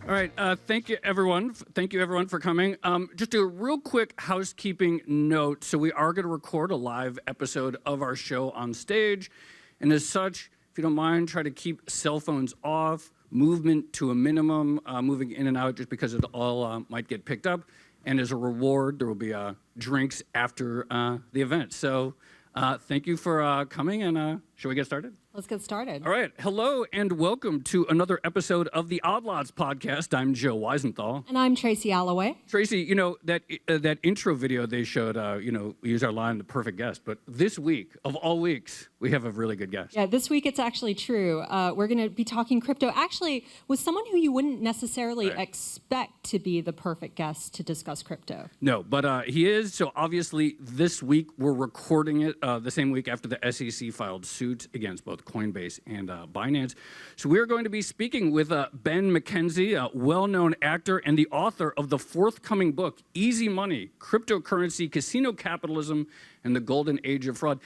All right. Thank you, everyone. Thank you, everyone, for coming. Just a real quick housekeeping note. So we are going to record a live episode of our show on stage. And as such, if you don't mind, try to keep cell phones off, movement to a minimum, moving in and out just because it all might get picked up. And as a reward, there will be drinks after the event. So thank you for coming. And shall we get started? Let's get started. All right. Hello and welcome to another episode of the Odd Lots podcast. I'm Joe Weisenthal. And I'm Tracy Alloway. Tracy, you know, that intro video they showed, we use our line, the perfect guest. But this week, of all weeks, we have a really good guest. Yeah, this week it's actually true. We're going to be talking crypto, actually, with someone who you wouldn't necessarily expect to be the perfect guest to discuss crypto. No, but he is. So obviously, this week we're recording it the same week after the SEC filed suit against both Coinbase and Binance. So we're going to be speaking with Ben McKenzie, a well-known actor and the author of the forthcoming book, Easy Money, Cryptocurrency, Casino Capitalism, and the Golden Age of Fraud.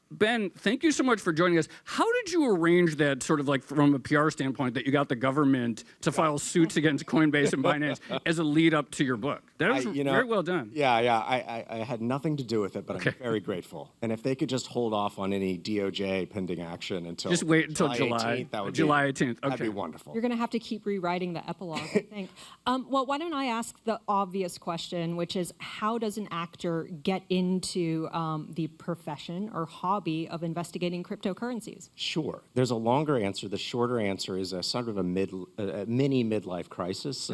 Ben, thank you so much for joining us. How did you arrange that, sort of like from a PR standpoint, that you got the government to file suits against Coinbase and Binance as a lead up to your book? That was very well done. Yeah. I had nothing to do with it, but I'm very grateful. And if they could just hold off on any DOJ pending action until just wait until July 18th, that would July 18th. Okay. That'd be wonderful. You're going to have to keep rewriting the epilogue, I think. Well, why don't I ask the obvious question, which is how does an actor get into the profession or hobby of investigating cryptocurrencies? Sure. There's a longer answer. The shorter answer is a sort of a mini midlife crisis,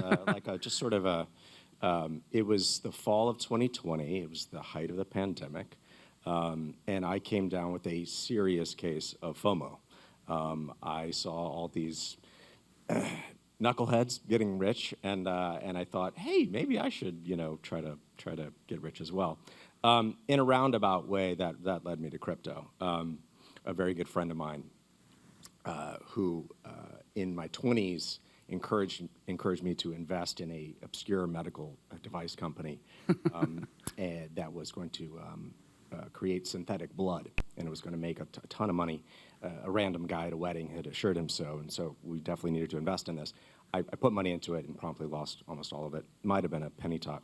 it was the fall of 2020. It was the height of the pandemic. And I came down with a serious case of FOMO. I saw all these knuckleheads getting rich, and I thought, hey, maybe I should, try to get rich as well. In a roundabout way, that led me to crypto. A very good friend of mine who, in my 20s, encouraged me to invest in a obscure medical device company and that was going to create synthetic blood, and it was going to make a ton of money. A random guy at a wedding had assured him so, and so we definitely needed to invest in this. I put money into it and promptly lost almost all of it. Might have been a penny stock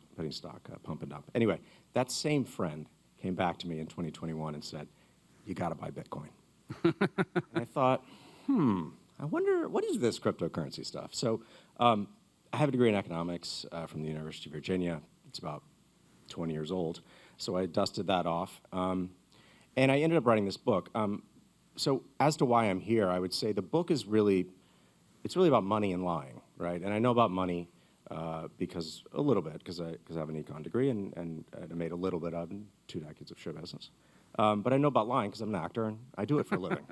pump and dump. Anyway, that same friend came back to me in 2021 and said, "You got to buy Bitcoin." And I thought, I wonder, what is this cryptocurrency stuff? So I have a degree in economics from the University of Virginia. It's about 20 years old. So I dusted that off. And I ended up writing this book. So as to why I'm here, I would say the book is really about money and lying, right? And I know about money because I have an econ degree and I made a little bit of in 2 decades of show business. But I know about lying because I'm an actor and I do it for a living.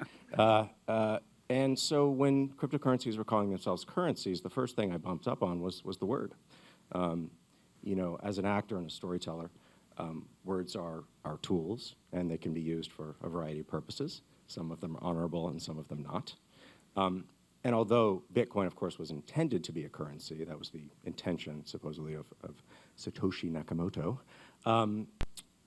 And so when cryptocurrencies were calling themselves currencies, the first thing I bumped up on was the word. As an actor and a storyteller, words are tools, and they can be used for a variety of purposes. Some of them are honorable and some of them not. And although Bitcoin, of course, was intended to be a currency, that was the intention, supposedly, of Satoshi Nakamoto,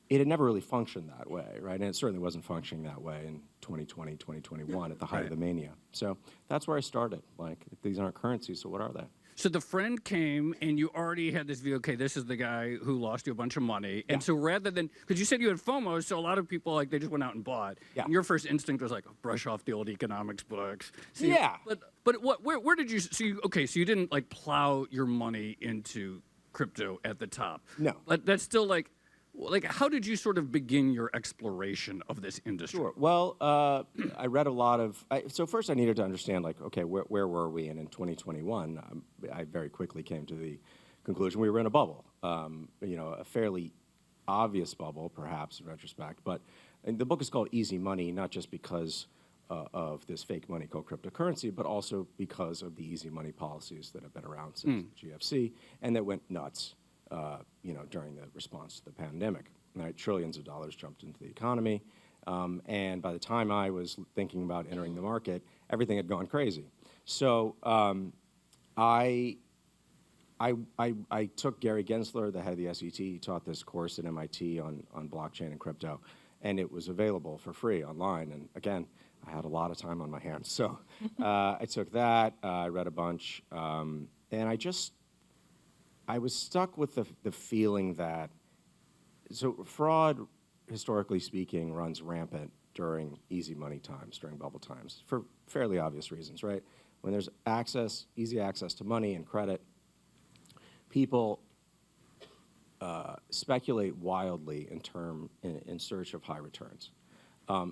it had never really functioned that way, right? And it certainly wasn't functioning that way in 2020, 2021 at the height of the mania. So that's where I started. Like, if these aren't currencies, so what are they? So the friend came, and you already had this view, okay, this is the guy who lost you a bunch of money. And so rather than, because you said you had FOMO, so a lot of people, like, they just went out and bought. Yeah. And your first instinct was like, brush off the old economics books. So But where did you, so you didn't, like, plow your money into crypto at the top. No. But that's still, like, how did you sort of begin your exploration of this industry? Sure. Well, I read a lot of. So first, I needed to understand, like, okay, where were we? And in 2021, I very quickly came to the conclusion we were in a bubble. A fairly obvious bubble, perhaps in retrospect. But the book is called Easy Money, not just because of this fake money called cryptocurrency, but also because of the easy money policies that have been around since the GFC and that went nuts. During the response to the pandemic. Right? Trillions of dollars jumped into the economy, and by the time I was thinking about entering the market, everything had gone crazy. So I took Gary Gensler, the head of the SET. He taught this course at MIT on blockchain and crypto, and it was available for free online. And again, I had a lot of time on my hands, so I took that. I read a bunch. and I was stuck with the feeling that, so fraud, historically speaking, runs rampant during easy money times, during bubble times, for fairly obvious reasons, right? When there's easy access to money and credit, people speculate wildly in search of high returns.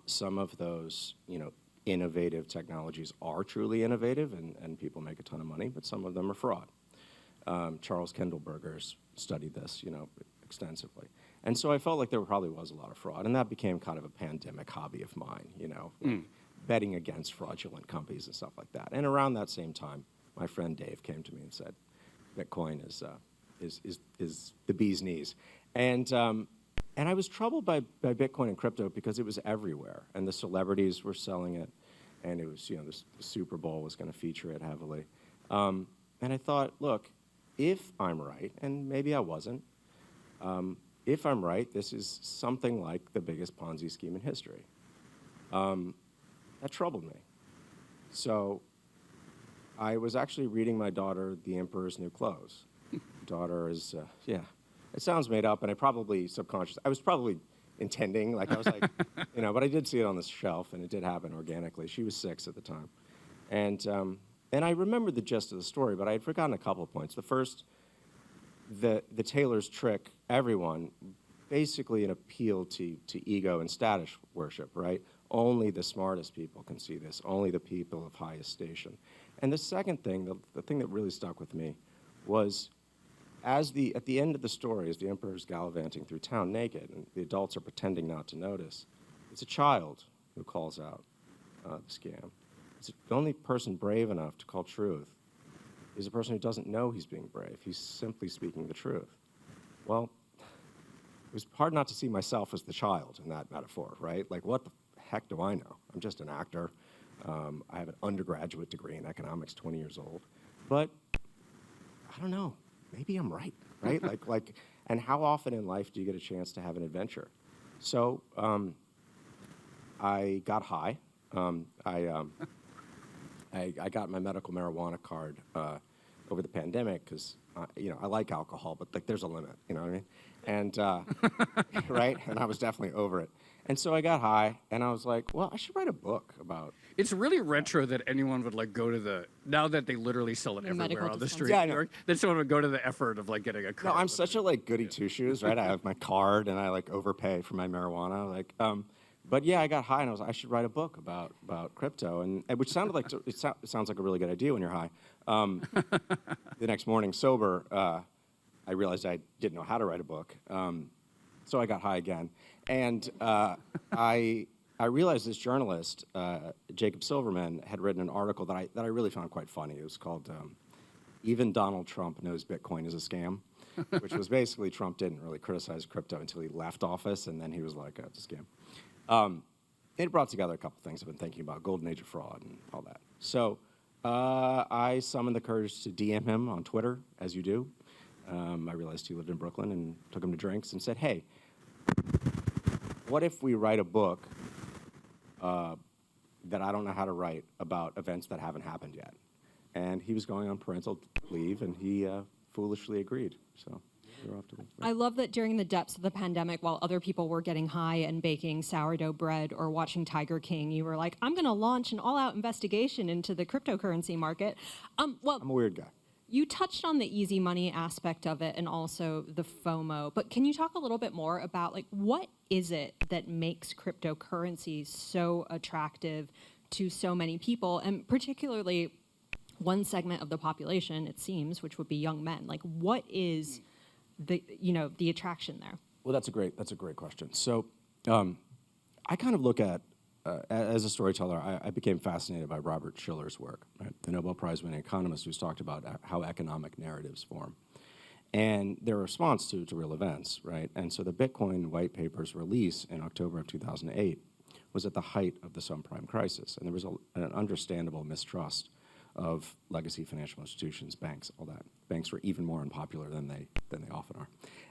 Some of those, innovative technologies are truly innovative, and people make a ton of money, but some of them are fraud. Charles Kindleberger's studied this, extensively. And so I felt like there probably was a lot of fraud, and that became kind of a pandemic hobby of mine, betting against fraudulent companies and stuff like that. And around that same time, my friend Dave came to me and said, Bitcoin is the bee's knees. And I was troubled by Bitcoin and crypto because it was everywhere, and the celebrities were selling it, and it was, the Super Bowl was going to feature it heavily. And I thought, look, if I'm right, and maybe I wasn't, if I'm right, this is something like the biggest Ponzi scheme in history. That troubled me. So I was actually reading my daughter The Emperor's New Clothes. Daughter is, it sounds made up, and I was probably intending, like I was like, but I did see it on the shelf, and it did happen organically. She was 6 at the time. And I remembered the gist of the story, but I had forgotten a couple of points. The first, the tailor's trick, everyone, basically an appeal to ego and status worship, right? Only the smartest people can see this, only the people of highest station. And the second thing, the thing that really stuck with me, was at the end of the story, as the emperor's gallivanting through town naked, and the adults are pretending not to notice, it's a child who calls out the scam. It's the only person brave enough to call truth is a person who doesn't know he's being brave. He's simply speaking the truth. Well, it was hard not to see myself as the child in that metaphor, right? Like, what the heck do I know? I'm just an actor. I have an undergraduate degree in economics, 20 years old. But I don't know. Maybe I'm right? And how often in life do you get a chance to have an adventure? So I got high. I got my medical marijuana card over the pandemic because, I like alcohol, but there's a limit, you know what I mean? And, right? And I was definitely over it. And so I got high, and I was like, well, I should write a book about... It's really retro that anyone would go to now that they literally sell it everywhere on the street. Yeah, I know. That someone would go to the effort of getting a card. No, I'm such a goody two-shoes, right? I have my card, and I overpay for my marijuana. But yeah, I got high, and I should write a book about crypto, and which sounded like it sounds like a really good idea when you're high. The next morning, sober, I realized I didn't know how to write a book, so I got high again, and I realized this journalist, Jacob Silverman, had written an article that I really found quite funny. It was called "Even Donald Trump Knows Bitcoin is a Scam," which was basically Trump didn't really criticize crypto until he left office, and then he was like, "It's a scam." It brought together a couple things I've been thinking about, golden age of fraud and all that. So I summoned the courage to DM him on Twitter, as you do. I realized he lived in Brooklyn, and took him to drinks and said, hey, what if we write a book that I don't know how to write about events that haven't happened yet? And he was going on parental leave, and he foolishly agreed. So we're off to the... I love that during the depths of the pandemic, while other people were getting high and baking sourdough bread or watching Tiger King, you were like, I'm going to launch an all-out investigation into the cryptocurrency market. Well, I'm a weird guy. You touched on the easy money aspect of it and also the FOMO, but can you talk a little bit more about what is it that makes cryptocurrencies so attractive to so many people, and particularly one segment of the population, it seems, which would be young men? What is the attraction there? Well, that's a great question. So I kind of look at, as a storyteller, I became fascinated by Robert Shiller's work, right? The Nobel Prize-winning economist who's talked about how economic narratives form and their response to real events, right? And so the Bitcoin white paper's release in October of 2008 was at the height of the subprime crisis, and there was an understandable mistrust of legacy financial institutions, banks, all that. Banks were even more unpopular than they often are,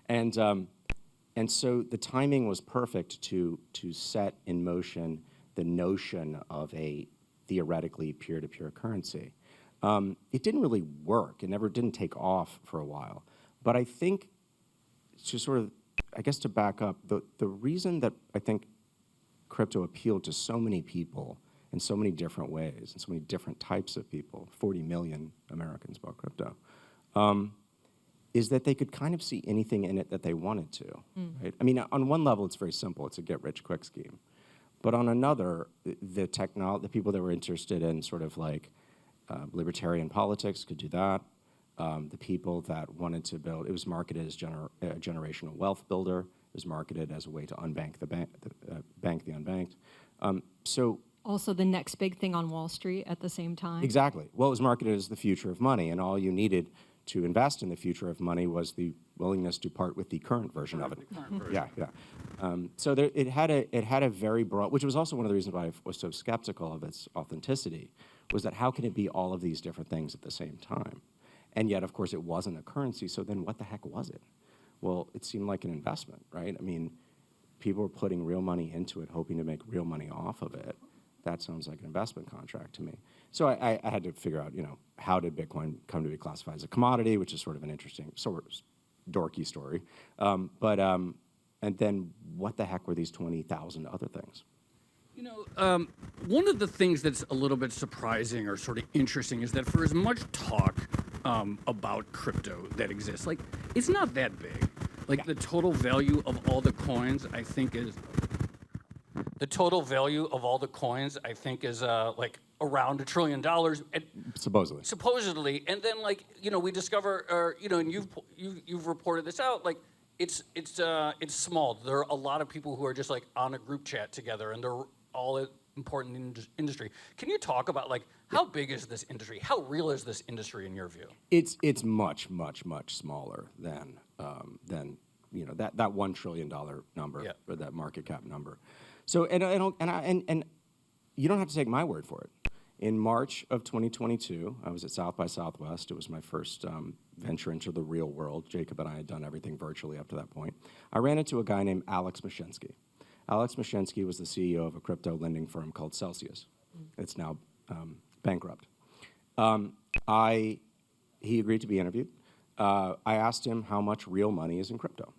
and so the timing was perfect to set in motion the notion of a theoretically peer-to-peer currency. It didn't really work. It never didn't take off for a while. But I think, to sort of, I guess to back up, the reason that I think crypto appealed to so many people in so many different ways and so many different types of people, 40 million Americans bought crypto, is that they could kind of see anything in it that they wanted to, right? I mean, on one level, it's very simple. It's a get-rich-quick scheme. But on another, the people that were interested in sort of like libertarian politics could do that. The people that wanted to build, it was marketed as a generational wealth builder. It was marketed as a way to unbank the bank the unbanked. So Also the next big thing on Wall Street at the same time. exactly. Well, it was marketed as the future of money, and all you needed to invest in the future of money was the willingness to part with the current version of it. So it had a very broad, which was also one of the reasons why I was so skeptical of its authenticity, was that how can it be all of these different things at the same time? And yet, of course, it wasn't a currency, so then what the heck was it? Well, it seemed like an investment, right? I mean, people were putting real money into it, hoping to make real money off of it. That sounds like an investment contract to me. So I had to figure out, how did Bitcoin come to be classified as a commodity, which is sort of an interesting, sort of dorky story. And then what the heck were these 20,000 other things? One of the things that's a little bit surprising or sort of interesting is that for as much talk about crypto that exists, like, it's not that big. Like, the total value of all the coins, I think, is... The total value of all the coins, I think, is like around $1 trillion. Supposedly. Supposedly, and then we discover, and you've reported this out, like it's small. There are a lot of people who are just like on a group chat together, and they're all important in industry. Can you talk about like how big is this industry? How real is this industry in your view? It's much smaller than that $1 trillion number or that market cap number. So and you don't have to take my word for it. In March of 2022, I was at South by Southwest. It was my first venture into the real world. Jacob and I had done everything virtually up to that point. I ran into a guy named Alex McKenzie. Alex McKenzie was the CEO of a crypto lending firm called Celsius. It's now bankrupt. He agreed to be interviewed. I asked him how much real money is in crypto.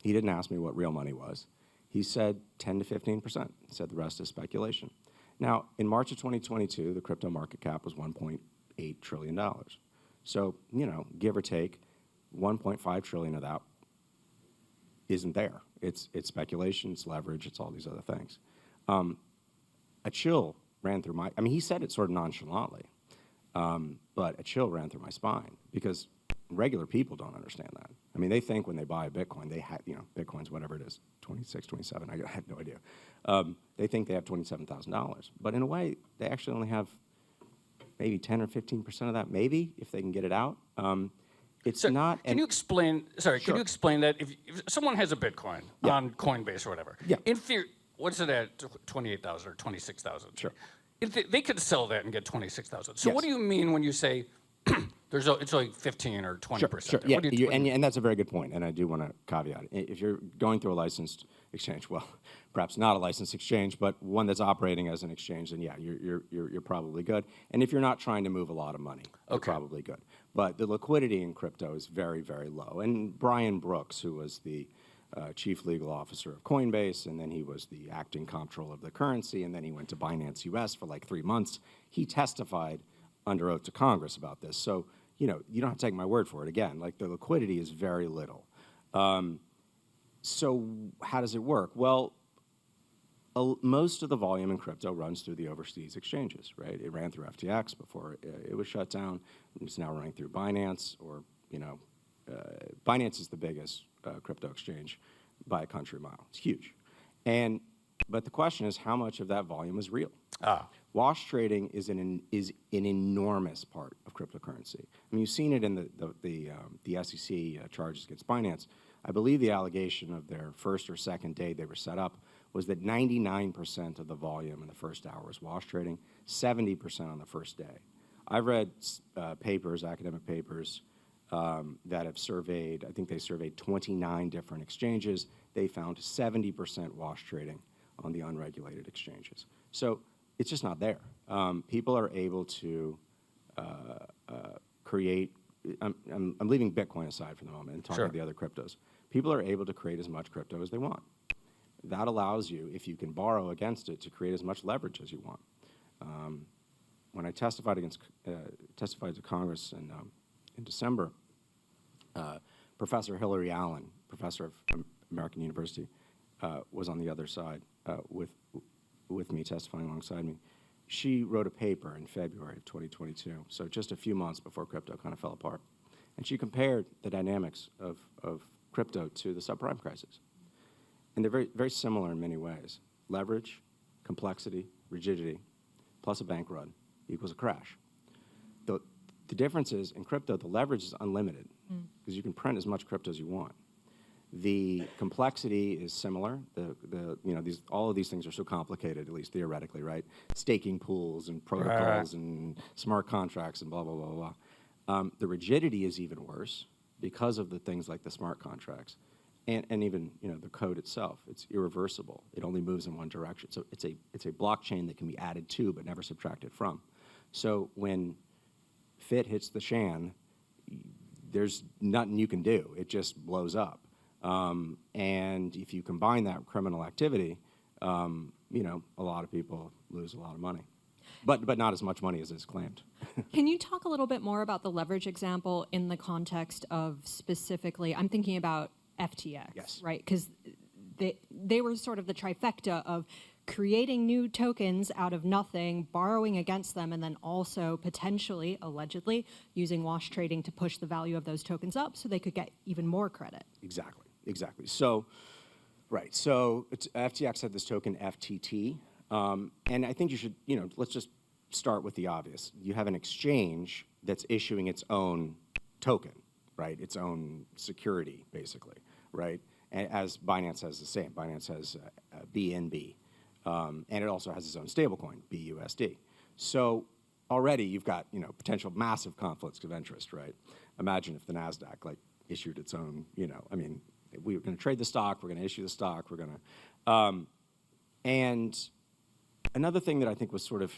He didn't ask me what real money was. He said 10 to 15%. He said the rest is speculation. Now, in March of 2022, the crypto market cap was $1.8 trillion. So, give or take, 1.5 trillion of that isn't there. It's speculation, it's leverage, it's all these other things. A chill ran through he said it sort of nonchalantly, but a chill ran through my spine because regular people don't understand that. I mean, they think when they buy a Bitcoin, they have, Bitcoin's whatever it is, 26, 27, I have no idea. They think they have $27,000. But in a way, they actually only have maybe 10 or 15% of that, maybe, if they can get it out. It's so not... Can you explain, Sure. Can you explain that if someone has a Bitcoin on Coinbase or whatever, in theory, what's it at, 28,000 or 26,000? Sure. If they could sell that and get 26,000. So Yes. what do you mean when you say... it's like 15 or 20%. Sure. Yeah, and that's a very good point, and I do want to caveat. If you're going through a licensed exchange, well, perhaps not a licensed exchange, but one that's operating as an exchange, then yeah, you're probably good. And if you're not trying to move a lot of money, you're probably good. But the liquidity in crypto is very, very low. And Brian Brooks, who was the chief legal officer of Coinbase, and then he was the acting comptroller of the currency, and then he went to Binance US for like 3 months, he testified under oath to Congress about this. So, you don't have to take my word for it. Again, like the liquidity is very little. So how does it work? Well, most of the volume in crypto runs through the overseas exchanges, right? It ran through FTX before it was shut down. It's now running through Binance, or, Binance is the biggest crypto exchange by a country mile. It's huge. But the question is, how much of that volume is real? Wash trading is an enormous part of cryptocurrency. I mean, you've seen it in the SEC charges against Binance. I believe the allegation of their first or second day they were set up was that 99% of the volume in the first hour was wash trading, 70% on the first day. I've read academic papers, that have surveyed, I think they surveyed 29 different exchanges. They found 70% wash trading on the unregulated exchanges. So it's just not there. People are able to create. I'm leaving Bitcoin aside for the moment and talking about the other cryptos. People are able to create as much crypto as they want. That allows you, if you can borrow against it, to create as much leverage as you want. When I testified to Congress in December, Professor Hillary Allen, professor of American University, was on the other side with me, testifying alongside me. She wrote a paper in February of 2022, so just a few months before crypto kind of fell apart. And she compared the dynamics of crypto to the subprime crisis. And they're very, very similar in many ways. Leverage, complexity, rigidity, plus a bank run equals a crash. The difference is, in crypto, the leverage is unlimited because you can print as much crypto as you want. The complexity is similar. All of these things are so complicated, at least theoretically, right? Staking pools and protocols and smart contracts and blah, blah, blah, blah, blah. The rigidity is even worse because of the things like the smart contracts and even the code itself. It's irreversible. It only moves in one direction. So it's a blockchain that can be added to but never subtracted from. So when FIT hits the shan, there's nothing you can do. It just blows up. And if you combine that with criminal activity, a lot of people lose a lot of money, but not as much money as is claimed. Can you talk a little bit more about the leverage example in the context of specifically, I'm thinking about FTX, Yes. right? Because they were sort of the trifecta of creating new tokens out of nothing, borrowing against them, and then also potentially, allegedly, using wash trading to push the value of those tokens up so they could get even more credit. Exactly. So, right. So FTX had this token FTT, and I think you should, let's just start with the obvious. You have an exchange that's issuing its own token, right? Its own security, basically, right? As Binance has the same. Binance has BNB, and it also has its own stablecoin, BUSD. So already you've got potential massive conflicts of interest, right? Imagine if the Nasdaq issued its own, we're going to trade the stock, we're going to issue the stock, we're going to... and another thing that I think was sort of...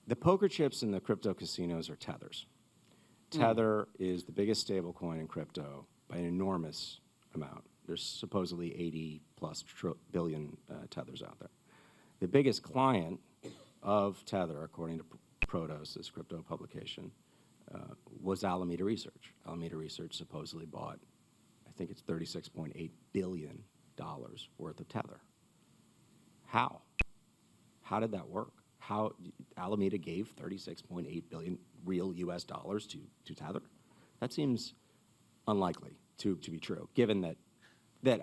The poker chips in the crypto casinos are tethers. Tether is the biggest stablecoin in crypto by an enormous amount. There's supposedly 80+ billion tethers out there. The biggest client of Tether, according to Protos, this crypto publication, was Alameda Research. Alameda Research supposedly bought, I think it's $36.8 billion worth of Tether. How? How did that work? How Alameda gave $36.8 billion real US dollars to Tether? That seems unlikely to be true, given that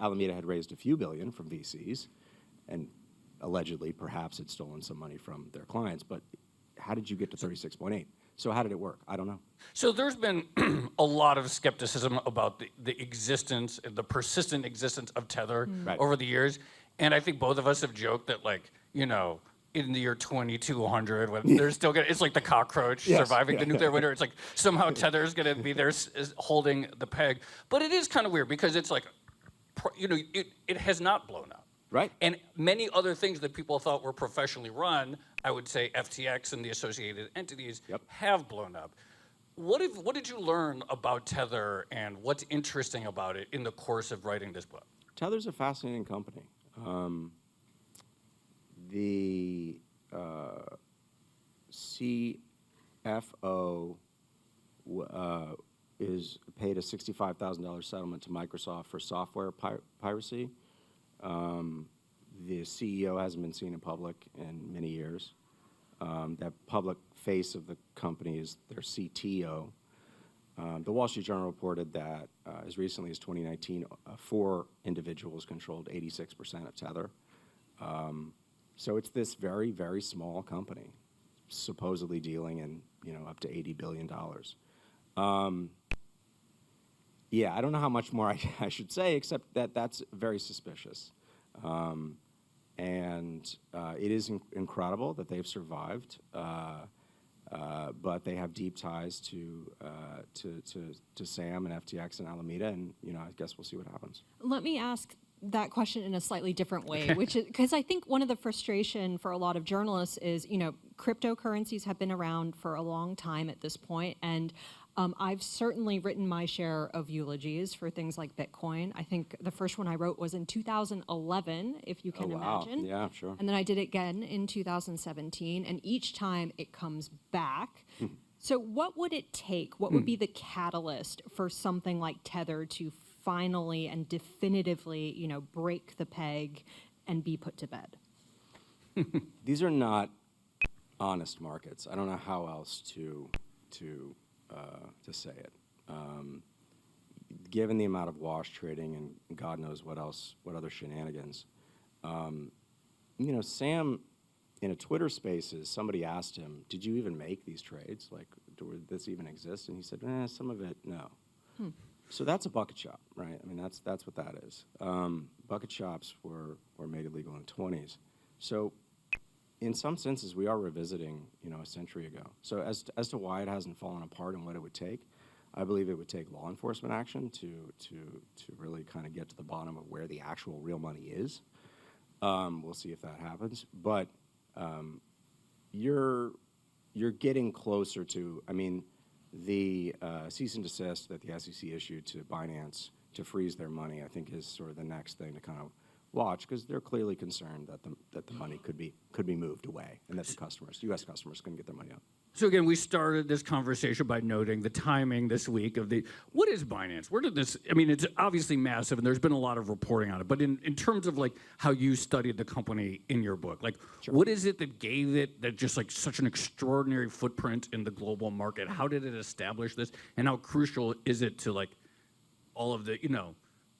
Alameda had raised a few billion from VCs and allegedly perhaps had stolen some money from their clients. But how did you get to 36.8? So how did it work? I don't know. So there's been a lot of skepticism about the existence, the persistent existence of Tether over the years. And I think both of us have joked that, in the year 2200, when they're still it's like the cockroach surviving the nuclear winter. It's like somehow Tether is going to be there is holding the peg. But it is kind of weird because it's like, it has not blown up. Right. And many other things that people thought were professionally run, I would say FTX and the associated entities, have blown up. What did you learn about Tether and what's interesting about it in the course of writing this book? Tether's a fascinating company. The CFO is paid a $65,000 settlement to Microsoft for software piracy. The CEO hasn't been seen in public in many years. That public face of the company is their CTO. The Wall Street Journal reported that as recently as 2019, 4 individuals controlled 86% of Tether. So it's this very, very small company, supposedly dealing in up to $80 billion. Yeah, I don't know how much more I should say, except that that's very suspicious. And it is incredible that they've survived, but they have deep ties to Sam and FTX and Alameda, and I guess we'll see what happens. Let me ask that question in a slightly different way, which is because I think one of the frustration for a lot of journalists is, cryptocurrencies have been around for a long time at this point, and I've certainly written my share of eulogies for things like Bitcoin. I think the first one I wrote was in 2011, if you can imagine. Yeah, sure. And then I did it again in 2017, and each time it comes back. So what would it take? What would be the catalyst for something like Tether to finally and definitively, break the peg and be put to bed? These are not honest markets. I don't know how else to say it. Given the amount of wash trading and God knows what other shenanigans. Sam, in a Twitter Spaces, somebody asked him, "Did you even make these trades? Like, did this even exist?" And he said, "Some of it, no." So that's a bucket shop, right? I mean, that's what that is. Bucket shops were made illegal in the 20s. So in some senses, we are revisiting, a century ago. So as to why it hasn't fallen apart and what it would take, I believe it would take law enforcement action to really kind of get to the bottom of where the actual real money is. We'll see if that happens. But you're getting closer to, the cease and desist that the SEC issued to Binance to freeze their money, I think, is sort of the next thing to kind of watch, because they're clearly concerned that the money could be moved away and that the U.S. customers couldn't get their money out. So again, we started this conversation by noting the timing this week of what is Binance? Where did this, it's obviously massive and there's been a lot of reporting on it, but in terms of like how you studied the company in your book, like what is it that gave it that just like such an extraordinary footprint in the global market? How did it establish this? And how crucial is it to like all of the,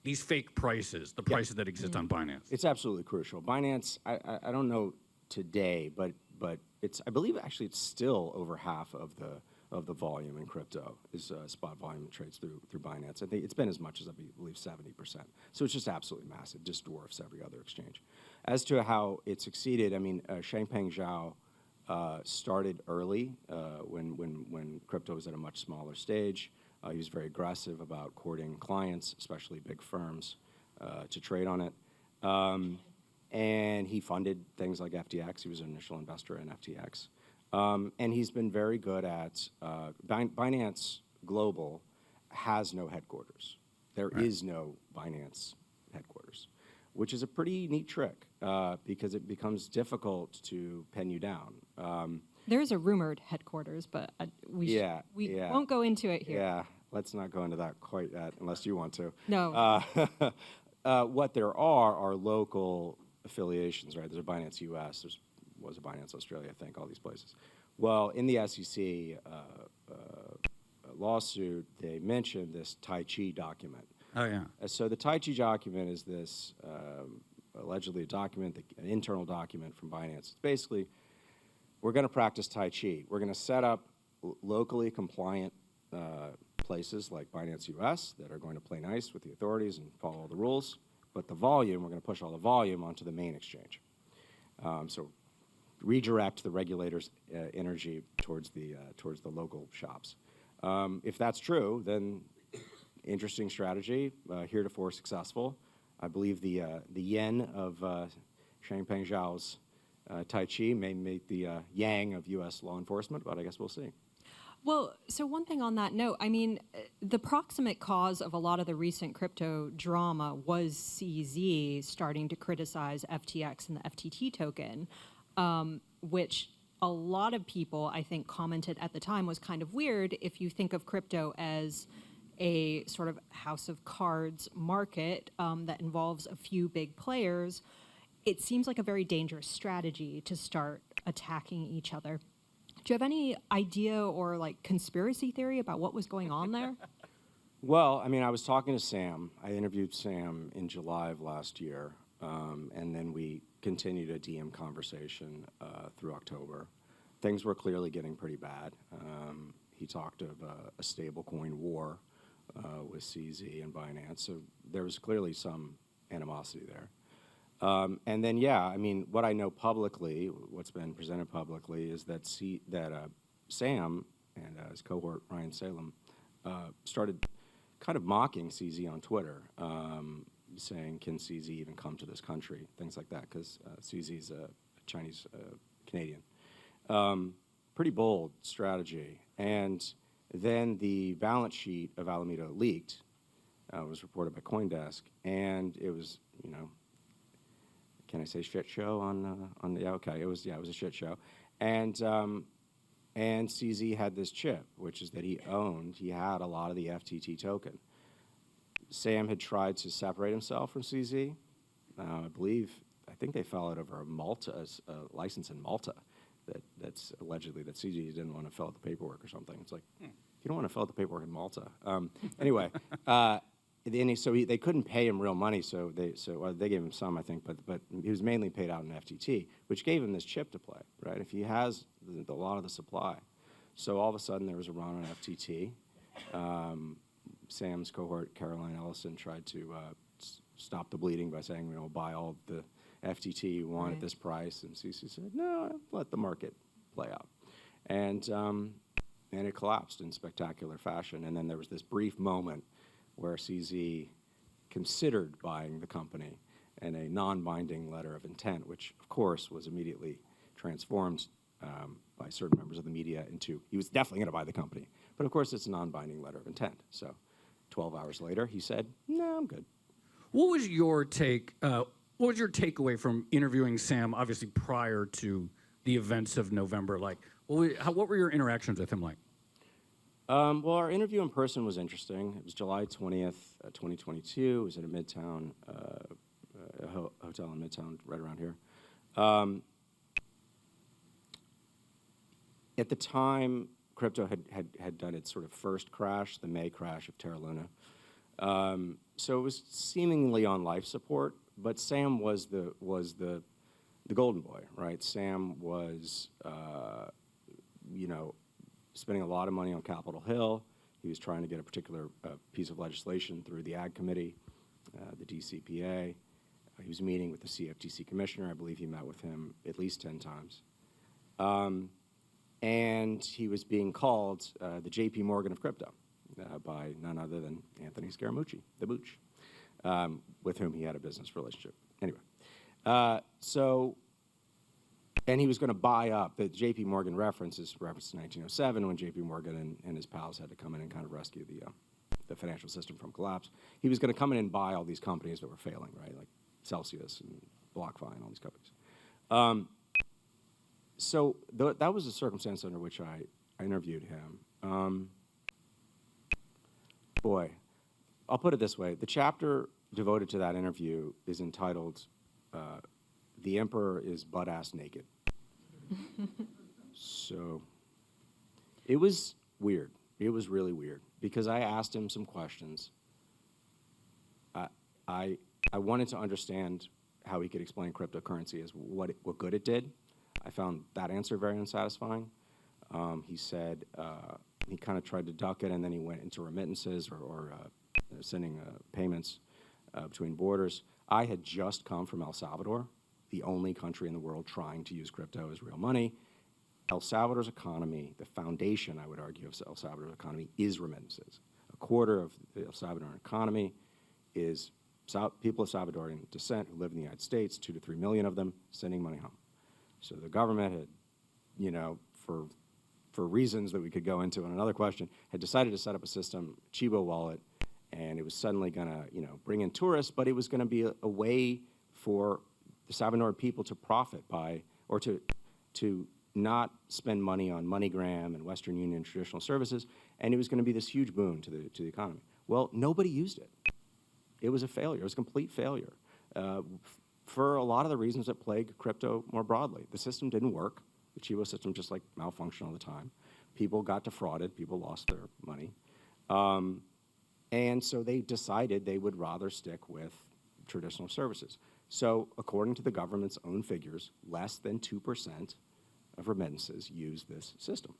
these fake prices, the prices that exist on Binance? It's absolutely crucial. Binance, I don't know today, but I believe actually it's still over half of the volume in crypto is spot volume trades through Binance. I think it's been as much as I believe 70%. So it's just absolutely massive, just dwarfs every other exchange. As to how it succeeded, Changpeng Zhao started early when crypto was at a much smaller stage. He was very aggressive about courting clients, especially big firms, to trade on it. And he funded things like FTX. He was an initial investor in FTX. And he's been very good at, Binance Global has no headquarters. There is no Binance headquarters, which is a pretty neat trick because it becomes difficult to pin you down. There's a rumored headquarters, but we won't go into it here. Yeah, let's not go into that quite yet, unless you want to. No. What there are local affiliations, right? There's a Binance US, there was a Binance Australia, I think, all these places. Well, in the SEC lawsuit, they mentioned this Tai Chi document. Oh, yeah. So the Tai Chi document is this allegedly a document, an internal document from Binance. It's basically, we're going to practice Tai Chi. We're going to set up locally compliant places like Binance US that are going to play nice with the authorities and follow all the rules. But the volume, we're going to push all the volume onto the main exchange. So redirect the regulators' energy towards the local shops. If that's true, then interesting strategy, heretofore successful. I believe the yen of Changpeng Zhao's Tai Chi may make the yang of U.S. law enforcement, but I guess we'll see. Well, so one thing on that note, the proximate cause of a lot of the recent crypto drama was CZ starting to criticize FTX and the FTT token, which a lot of people, I think, commented at the time was kind of weird if you think of crypto as a sort of house of cards market that involves a few big players. It seems like a very dangerous strategy to start attacking each other. Do you have any idea or like conspiracy theory about what was going on there? Well, I was talking to Sam. I interviewed Sam in July of last year, and then we continued a DM conversation through October. Things were clearly getting pretty bad. He talked of a stablecoin war with CZ and Binance, so there was clearly some animosity there. And then, what I know publicly, what's been presented publicly, is that Sam and his cohort, Ryan Salem, started kind of mocking CZ on Twitter, saying, can CZ even come to this country? Things like that, because CZ's a Chinese Canadian. Pretty bold strategy. And then the balance sheet of Alameda leaked, was reported by CoinDesk, and it was, you know, can I say shit show on the, yeah, okay, it was a shit show. And CZ had this chip, which is that he had a lot of the FTT token. Sam had tried to separate himself from CZ. I think they filed over a license in Malta that's allegedly that CZ didn't want to fill out the paperwork or something. It's like, you don't want to fill out the paperwork in Malta. Anyway, they couldn't pay him real money, so they gave him some, I think, but he was mainly paid out in FTT, which gave him this chip to play, right? If he has a lot of the supply. So all of a sudden there was a run on FTT. Sam's cohort, Caroline Ellison, tried to stop the bleeding by saying, we'll buy all of the FTT you want at this price. And CC said, no, let the market play out. And it collapsed in spectacular fashion. And then there was this brief moment where CZ considered buying the company in a non-binding letter of intent, which, of course, was immediately transformed by certain members of the media into, he was definitely going to buy the company. But, of course, it's a non-binding letter of intent. So 12 hours later, he said, no, I'm good. What was your take? What was your takeaway from interviewing Sam, obviously prior to the events of November? Like, what were your interactions with him like? Well, our interview in person was interesting. It was July 20th, 2022. It was at a Midtown, a hotel in Midtown, right around here. At the time, crypto had done its sort of first crash, the May crash of Terra Luna. So it was seemingly on life support, but Sam was the golden boy, right? Sam was, spending a lot of money on Capitol Hill. He was trying to get a particular piece of legislation through the Ag Committee, the DCPA. He was meeting with the CFTC commissioner. I believe he met with him at least 10 times. And he was being called the JP Morgan of crypto by none other than Anthony Scaramucci, the Booch, with whom he had a business relationship. Anyway, and he was going to buy up. The JP Morgan reference is reference to 1907 when JP Morgan and his pals had to come in and kind of rescue the financial system from collapse. He was going to come in and buy all these companies that were failing, right, like Celsius and BlockFi and all these companies. So that was the circumstance under which I interviewed him. Boy, I'll put it this way. The chapter devoted to that interview is entitled, The Emperor is Butt-Ass Naked. So it was weird. It was really weird because I asked him some questions. I wanted to understand how he could explain cryptocurrency as what good it did. I found that answer very unsatisfying. He said he kind of tried to duck it, and then he went into remittances or sending payments between borders. I had just come from El Salvador, the only country in the world trying to use crypto as real money. El Salvador's economy, the foundation, I would argue, of El Salvador's economy is remittances. A quarter of the El Salvadoran economy is people of Salvadorian descent who live in the United States, 2 to 3 million of them, sending money home. So the government had, for reasons that we could go into in another question, had decided to set up a system, Chivo wallet, and it was suddenly going to, bring in tourists, but it was going to be a way for the Salvadoran people to profit by, or to not spend money on MoneyGram and Western Union traditional services, and it was going to be this huge boon to the economy. Well, nobody used it. It was a failure. It was a complete failure. For a lot of the reasons that plague crypto more broadly. The system didn't work. The Chivo system just malfunctioned all the time. People got defrauded. People lost their money. And so they decided they would rather stick with traditional services. So according to the government's own figures, less than 2% of remittances use this system.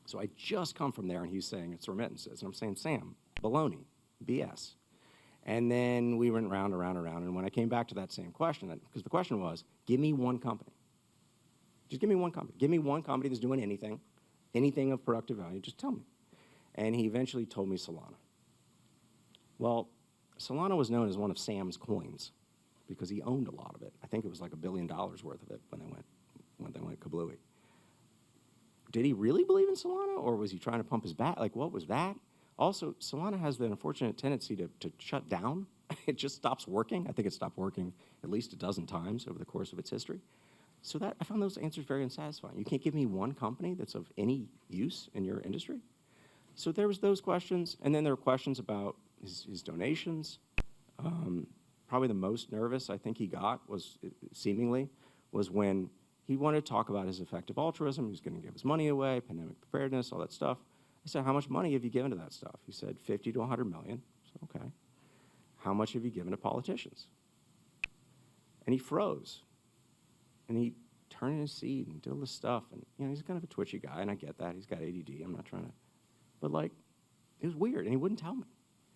So I just come from there, and he's saying it's remittances. And I'm saying, Sam, baloney, BS. And then we went round, and when I came back to that same question, because the question was, give me one company. Just give me one company. Give me one company that's doing anything of productive value, just tell me. And he eventually told me Solana. Well, Solana was known as one of Sam's coins because he owned a lot of it. I think it was like $1 billion worth of it when they went kablooey. Did he really believe in Solana, or was he trying to pump his back? Like, what was that? Also, Solana has the unfortunate tendency to shut down. It just stops working. I think it stopped working at least a dozen times over the course of its history. So that I found those answers very unsatisfying. You can't give me one company that's of any use in your industry. So there was those questions, and then there were questions about his donations. Probably the most nervous I think he got was, seemingly, was when he wanted to talk about his effective altruism. He was going to give his money away, pandemic preparedness, all that stuff. I said, how much money have you given to that stuff? He said, 50 to 100 million. I said, okay. How much have you given to politicians? And he froze. And he turned in his seat and did all this stuff. And, you know, he's kind of a twitchy guy, and I get that. He's got ADD. I'm not trying to. But, like, it was weird, and he wouldn't tell me.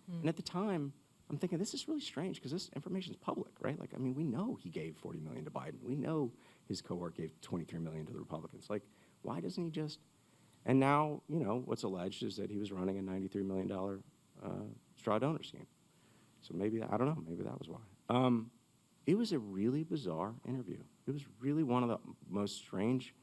And at the time, I'm thinking, this is really strange because this information is public, right? Like, I mean, we know he gave $40 million to Biden. We know his cohort gave $23 million to the Republicans. Like, why doesn't he just? And now, you know, what's alleged is that he was running a $93 million straw donor scheme. So maybe, I don't know, maybe that was why. It was a really bizarre interview. It was really one of the most strange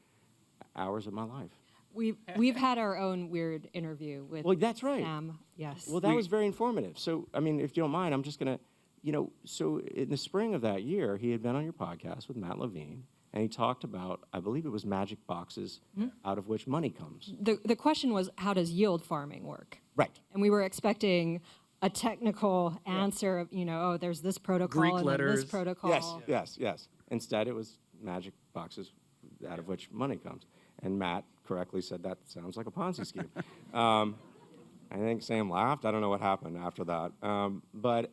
hours of my life. We've had our own weird interview with Well, that's right. Sam. Yes. Well, that was very informative. So, I mean, if you don't mind, I'm just going to, you know, so in the spring of that year, he had been on your podcast with Matt Levine, and he talked about, I believe it was magic boxes out of which money comes. The question was, how does yield farming work? Right. And we were expecting a technical answer of, you know, oh, there's this protocol Greek and then letters. this protocol. Yes. Instead, it was magic boxes out of which money comes. And Matt correctly said that sounds like a Ponzi scheme. I think Sam laughed. I don't know what happened after that. But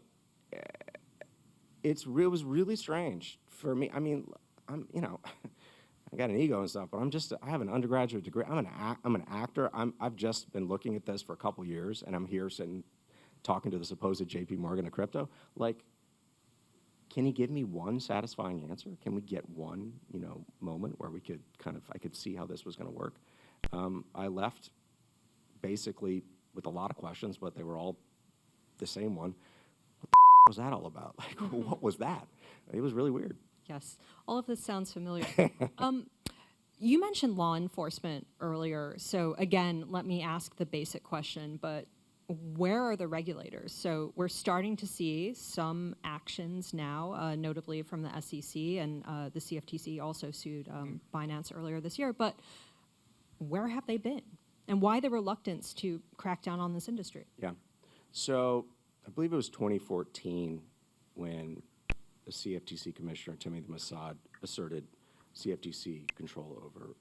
it was really strange for me. I mean, I'm, you know, I got an ego and stuff, but I have an undergraduate degree. I'm an actor. I've just been looking at this for a couple years, and I'm here sitting talking to the supposed JP Morgan of crypto. Like, can he give me one satisfying answer? Can we get one, you know, moment where I could see how this was going to work? I left basically with a lot of questions, but they were all the same one. What the was that all about? Like, what was that? It was really weird. Yes. All of this sounds familiar. You mentioned law enforcement earlier. So again, let me ask the basic question, but where are the regulators? So we're starting to see some actions now, notably from the SEC, and the CFTC also sued Binance earlier this year. But where have they been? And why the reluctance to crack down on this industry? Yeah. So I believe it was 2014 when the CFTC commissioner, Timothy Masad, asserted CFTC control over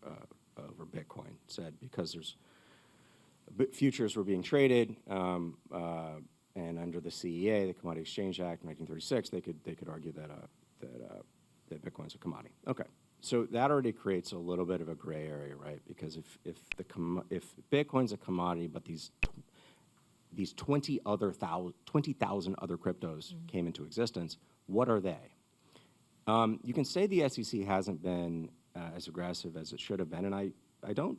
Bitcoin, said because futures were being traded, and under the CEA, the Commodity Exchange Act, 1936, they could argue that Bitcoin's a commodity. Okay, so that already creates a little bit of a gray area, right? Because if Bitcoin's a commodity, but these 20,000 other cryptos came into existence, what are they? You can say the SEC hasn't been as aggressive as it should have been, and I don't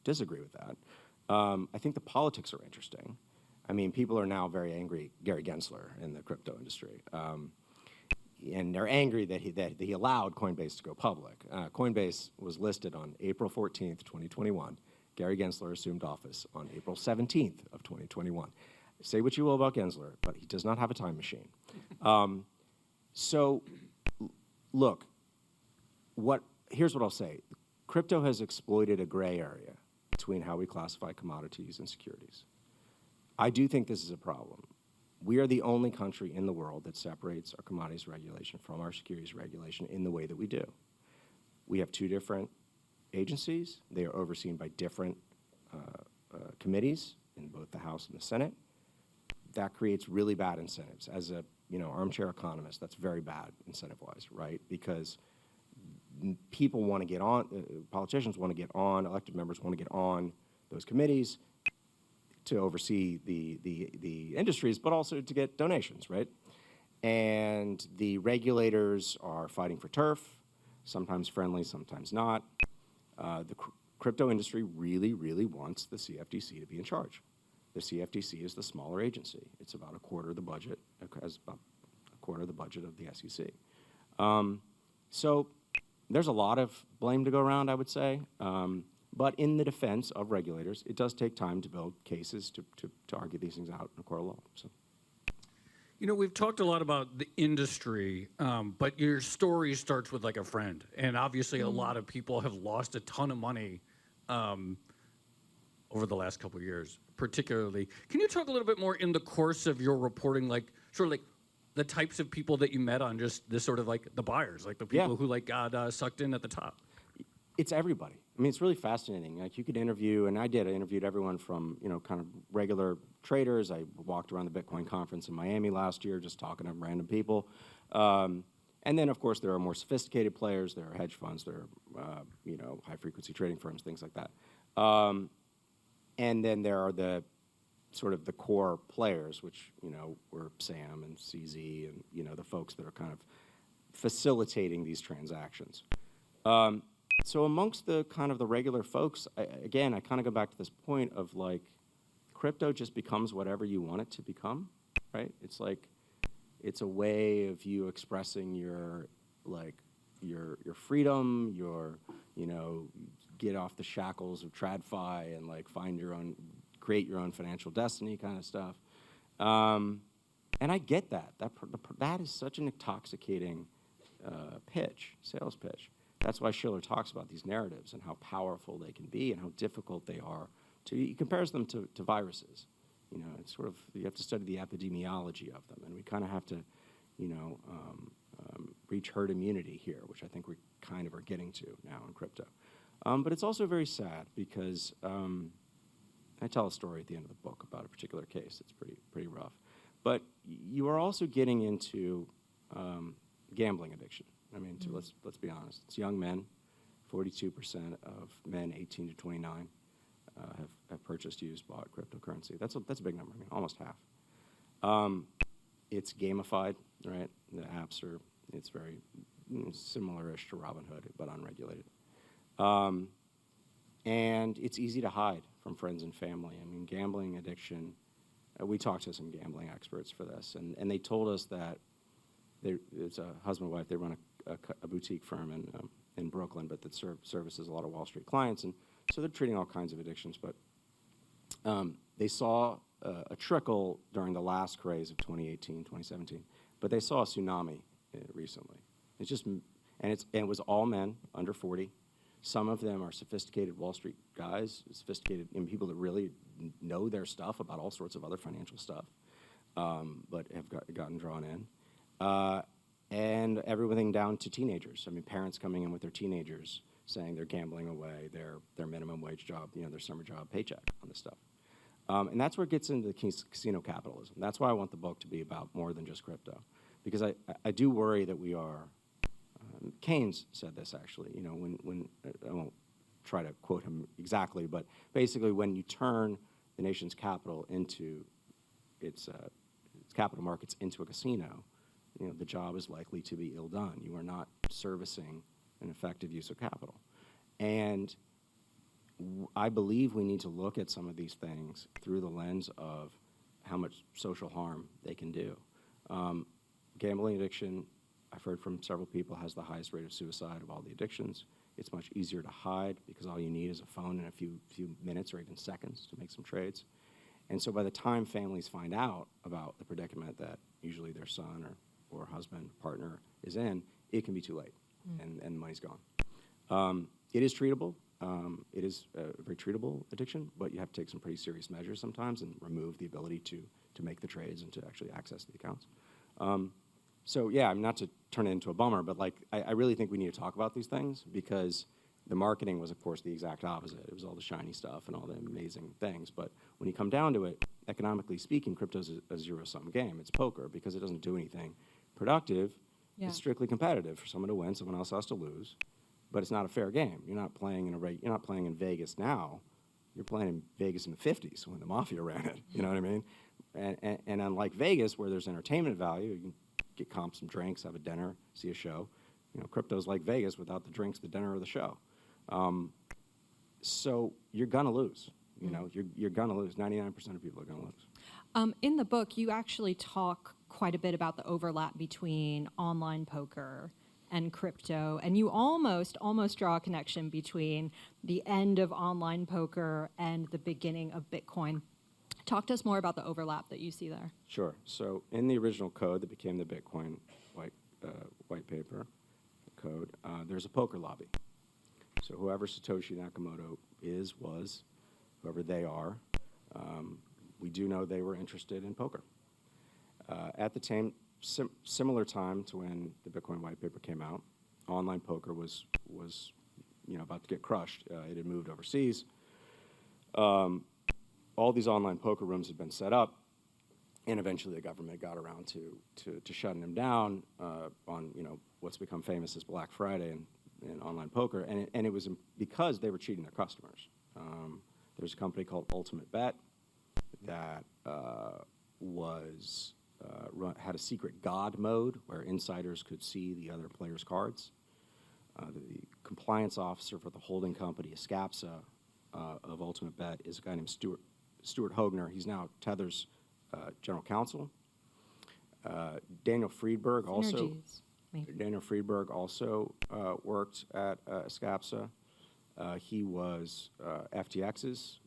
disagree with that. I think the politics are interesting. I mean, people are now very angry, Gary Gensler in the crypto industry. And they're angry that he allowed Coinbase to go public. Coinbase was listed on April 14th, 2021. Gary Gensler assumed office on April 17th of 2021. Say what you will about Gensler, but he does not have a time machine. So, look, here's what I'll say. Crypto has exploited a gray area between how we classify commodities and securities. I do think this is a problem. We are the only country in the world that separates our commodities regulation from our securities regulation in the way that we do. We have two different agencies. They are overseen by different committees in both the House and the Senate. That creates really bad incentives. As a armchair economist, that's very bad incentive-wise, right? Because people want to get on, politicians want to get on, elected members want to get on those committees to oversee the industries, but also to get donations, right? And the regulators are fighting for turf, sometimes friendly, sometimes not. The crypto industry really, really wants the CFTC to be in charge. The CFTC is the smaller agency. It's about a quarter of the budget, has about a quarter of the budget of the SEC. So there's a lot of blame to go around, I would say. But in the defense of regulators, it does take time to build cases to argue these things out in a court of law. So. You know, we've talked a lot about the industry, but your story starts with like a friend. And obviously a lot of people have lost a ton of money over the last couple of years, particularly. Can you talk a little bit more in the course of your reporting, like sort of like the types of people that you met on just this sort of like the buyers, like the people who like got sucked in at the top? It's everybody. I mean, it's really fascinating. Like you could interview, and I did. I interviewed everyone from, you know, kind of regular traders. I walked around the Bitcoin conference in Miami last year, just talking to random people. And then, of course, there are more sophisticated players. There are hedge funds. There are, you know, high-frequency trading firms, things like that. And then there are the sort of the core players, which, you know, were Sam and CZ and, you know, the folks that are kind of facilitating these transactions. So amongst the kind of the regular folks, I kind of go back to this point of like, crypto just becomes whatever you want it to become, right? It's like, it's a way of you expressing your, like, your freedom, your, you know, get off the shackles of TradFi and like find your own, create your own financial destiny kind of stuff. And I get that. That is such an intoxicating sales pitch. That's why Schiller talks about these narratives and how powerful they can be and how difficult they are to, he compares them to viruses. You know, it's sort of, you have to study the epidemiology of them, and we kind of have to, you know, reach herd immunity here, which I think we kind of are getting to now in crypto. But it's also very sad because I tell a story at the end of the book about a particular case. It's pretty rough. But you are also getting into gambling addiction. I mean, let's be honest. It's young men. 42% of men 18 to 29 have purchased, used, bought cryptocurrency. That's a big number. I mean, almost half. It's gamified, right? The apps are. It's very similar-ish to Robinhood, but unregulated. And it's easy to hide from friends and family. I mean, gambling addiction. We talked to some gambling experts for this, and they told us that it's a husband and wife. They run a boutique firm in Brooklyn, but that services a lot of Wall Street clients, and so they're treating all kinds of addictions. But they saw a trickle during the last craze of 2018, 2017, but they saw a tsunami recently. It's just, and it was all men under 40. Some of them are sophisticated Wall Street guys, sophisticated people that really know their stuff about all sorts of other financial stuff, but have gotten drawn in. And everything down to teenagers. I mean, parents coming in with their teenagers saying they're gambling away their minimum wage job, you know, their summer job paycheck on this stuff. And that's where it gets into the casino capitalism. That's why I want the book to be about more than just crypto. Because I do worry that we are, Keynes said this actually, you know, when I won't try to quote him exactly, but basically when you turn the nation's capital into its capital markets into a casino, you know, the job is likely to be ill done. You are not servicing an effective use of capital. And I believe we need to look at some of these things through the lens of how much social harm they can do. Gambling addiction, I've heard from several people, has the highest rate of suicide of all the addictions. It's much easier to hide because all you need is a phone and a few minutes or even seconds to make some trades. And so by the time families find out about the predicament that usually their son or husband, partner is in, it can be too late, and the money's gone. It is treatable. It is a very treatable addiction, but you have to take some pretty serious measures sometimes and remove the ability to make the trades and to actually access the accounts. So yeah, I'm not to turn it into a bummer, but like I really think we need to talk about these things because the marketing was, of course, the exact opposite. It was all the shiny stuff and all the amazing things. But when you come down to it, economically speaking, crypto's a zero-sum game. It's poker because it doesn't do anything productive. Yeah. It's strictly competitive. For someone to win, someone else has to lose. But it's not a fair game. You're not playing you're not playing in Vegas now. You're playing in Vegas in the 50s when the mafia ran it. You know what I mean? And unlike Vegas, where there's entertainment value, you can get comp some drinks, have a dinner, see a show. You know, crypto's like Vegas without the drinks, the dinner, or the show. So you're gonna lose. You know, you're gonna lose. 99% of people are gonna lose. In the book, you actually talk quite a bit about the overlap between online poker and crypto, and you almost draw a connection between the end of online poker and the beginning of Bitcoin. Talk to us more about the overlap that you see there. Sure. So in the original code that became the Bitcoin white paper code, there's a poker lobby. So whoever Satoshi Nakamoto was, whoever they are, we do know they were interested in poker. At the time, similar time to when the Bitcoin white paper came out, online poker was about to get crushed. It had moved overseas. All these online poker rooms had been set up, and eventually the government got around to shutting them down on what's become famous as Black Friday and online poker, and it was because they were cheating their customers. There's a company called Ultimate Bet that had a secret God mode where insiders could see the other players' cards. The compliance officer for the holding company, Scapsa, of Ultimate Bet, is a guy named Stuart Hoegner. He's now Tether's general counsel. Daniel Friedberg also worked at Scapsa. He was FTX's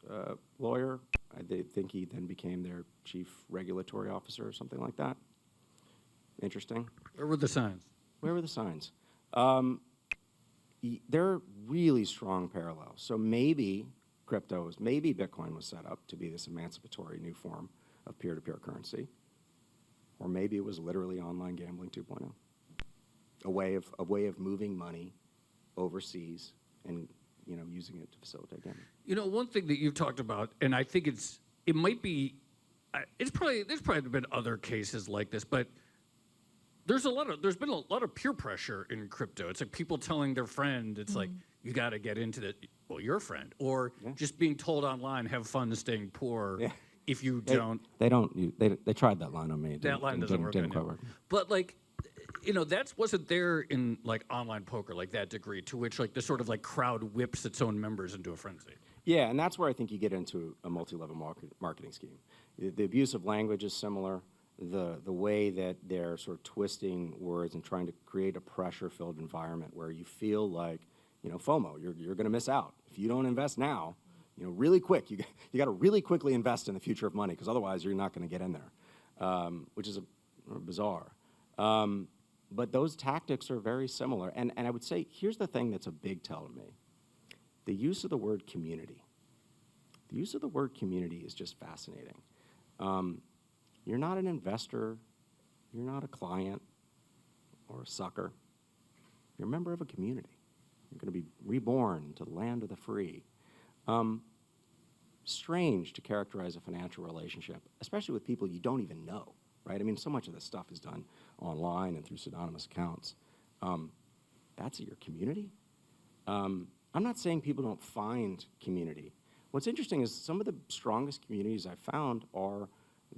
lawyer. I think he then became their chief regulatory officer or something like that. Interesting. Where were the signs? Where were the signs? There are really strong parallels. So maybe Bitcoin was set up to be this emancipatory new form of peer-to-peer currency, or maybe it was literally online gambling 2.0, a way of moving money overseas and using it to facilitate gambling. One thing that you've talked about, and I think there's probably been other cases like this, but there's been a lot of peer pressure in crypto. It's like people telling their friend, it's like, you got to get into it. Well, your friend, or just being told online, have fun staying poor. Yeah. If you don't, they tried that line on me. That line doesn't work. Didn't quite work. But that wasn't there in like online poker, like that degree to which like the sort of like crowd whips its own members into a frenzy. Yeah, and that's where I think you get into a multi-level marketing scheme. The abuse of language is similar. The way that they're sort of twisting words and trying to create a pressure-filled environment where you feel like, FOMO, you're going to miss out. If you don't invest now, really quick, you got to really quickly invest in the future of money because otherwise you're not going to get in there, which is bizarre. But those tactics are very similar. And I would say, here's the thing that's a big tell to me. The use of the word community. The use of the word community is just fascinating. You're not an investor. You're not a client or a sucker. You're a member of a community. You're going to be reborn to the land of the free. Strange to characterize a financial relationship, especially with people you don't even know, right? I mean, so much of this stuff is done online and through pseudonymous accounts. That's your community? I'm not saying people don't find community. What's interesting is some of the strongest communities I've found are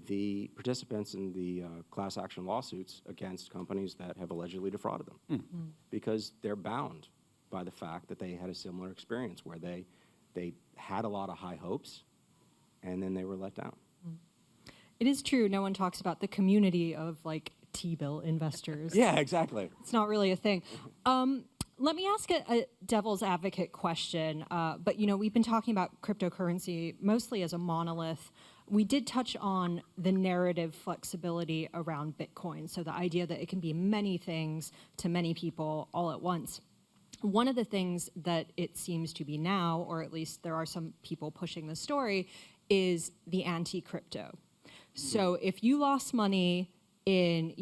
the participants in the class action lawsuits against companies that have allegedly defrauded them, because they're bound by the fact that they had a similar experience where they had a lot of high hopes and then they were let down. It is true. No one talks about the community of like T-bill investors. Yeah, exactly. It's not really a thing. Let me ask a devil's advocate question. But we've been talking about cryptocurrency mostly as a monolith. We did touch on the narrative flexibility around Bitcoin. So the idea that it can be many things to many people all at once. One of the things that it seems to be now, or at least there are some people pushing the story, is the anti-crypto. So if you lost money in,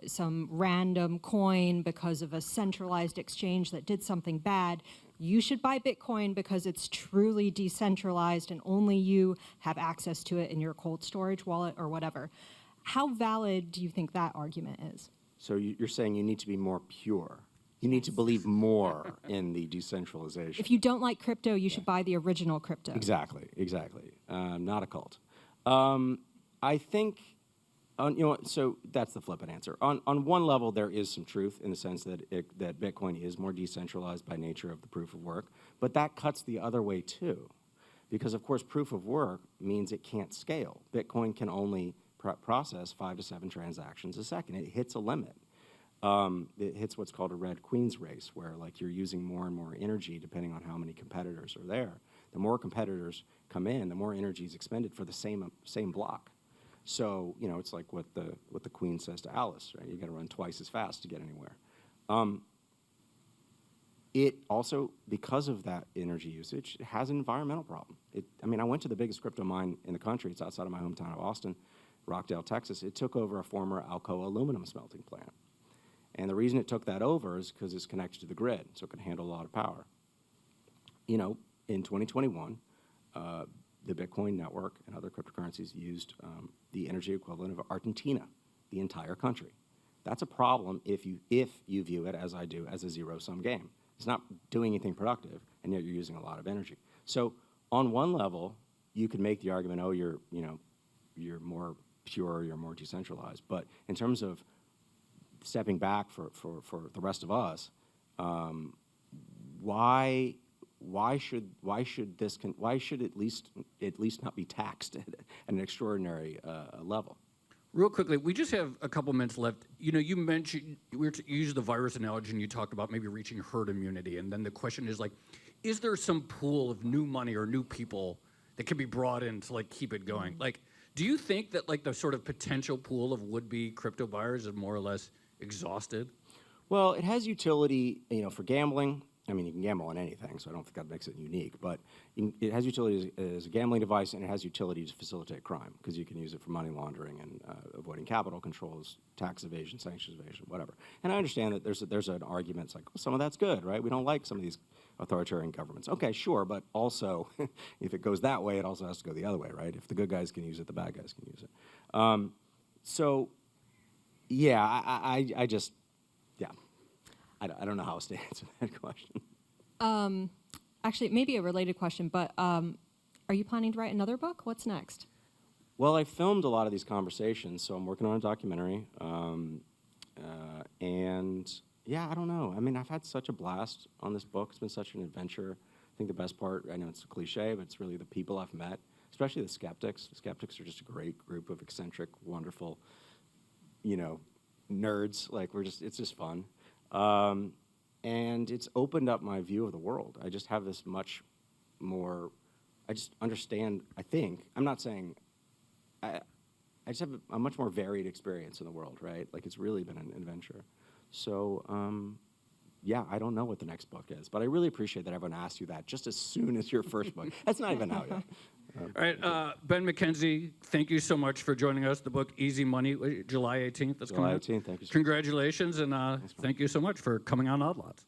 some random coin because of a centralized exchange that did something bad, you should buy Bitcoin because it's truly decentralized and only you have access to it in your cold storage wallet or whatever. How valid do you think that argument is? So you're saying you need to be more pure. You need to believe more in the decentralization. If you don't like crypto, you should buy the original crypto. Exactly. Not a cult. I think, so that's the flippant answer. On one level, there is some truth in the sense that that Bitcoin is more decentralized by nature of the proof of work, but that cuts the other way too, because, of course, proof of work means it can't scale. Bitcoin can only process 5 to 7 transactions a second. It hits a limit. It hits what's called a red queen's race, where like you're using more and more energy depending on how many competitors are there. The more competitors come in, the more energy is expended for the same block. So it's like what the queen says to Alice, right? You got to run twice as fast to get anywhere. It also, because of that energy usage, it has an environmental problem. I went to the biggest crypto mine in the country. It's outside of my hometown of Austin, Rockdale, Texas. It took over a former Alcoa aluminum smelting plant. And the reason it took that over is because it's connected to the grid, so it can handle a lot of power. In 2021, the Bitcoin network and other cryptocurrencies used the energy equivalent of Argentina, the entire country. That's a problem if you view it, as I do, as a zero-sum game. It's not doing anything productive, and yet you're using a lot of energy. So on one level, you could make the argument, oh, you're more pure, you're more decentralized. But in terms of stepping back for the rest of us, why should it at least not be taxed at an extraordinary level? Real quickly, we just have a couple minutes left. You mentioned, you used the virus analogy, and you talked about maybe reaching herd immunity. And then the question is, like, is there some pool of new money or new people that can be brought in to, like, keep it going? Like, do you think that, like, the sort of potential pool of would-be crypto buyers is more or less exhausted? Well, it has utility, for gambling. I mean, you can gamble on anything, so I don't think that makes it unique. But it has utility as a gambling device, and it has utility to facilitate crime, because you can use it for money laundering and avoiding capital controls, tax evasion, sanctions evasion, whatever. And I understand that there's an argument. It's like, well, some of that's good, right? We don't like some of these authoritarian governments. Okay, sure, but also, if it goes that way, it also has to go the other way, right? If the good guys can use it, the bad guys can use it. So, yeah, I just, yeah. I don't know how else to answer that question. Actually, maybe a related question, but are you planning to write another book? What's next? Well, I filmed a lot of these conversations, so I'm working on a documentary. And yeah, I don't know. I mean, I've had such a blast on this book. It's been such an adventure. I think the best part, I know it's a cliche, but it's really the people I've met, especially the skeptics. The skeptics are just a great group of eccentric, wonderful, nerds. Like, it's just fun. And it's opened up my view of the world. I just have this much more, I just understand, I think, I'm not saying, I just have a much more varied experience in the world, right? Like, it's really been an adventure. So, yeah, I don't know what the next book is, but I really appreciate that everyone asked you that just as soon as your first book. That's not even out yet. All right, Ben McKenzie, thank you so much for joining us. The book Easy Money, July 18th. That's July coming out. 18th, thank you so much. Congratulations, and thank you so much for coming on Odd Lots.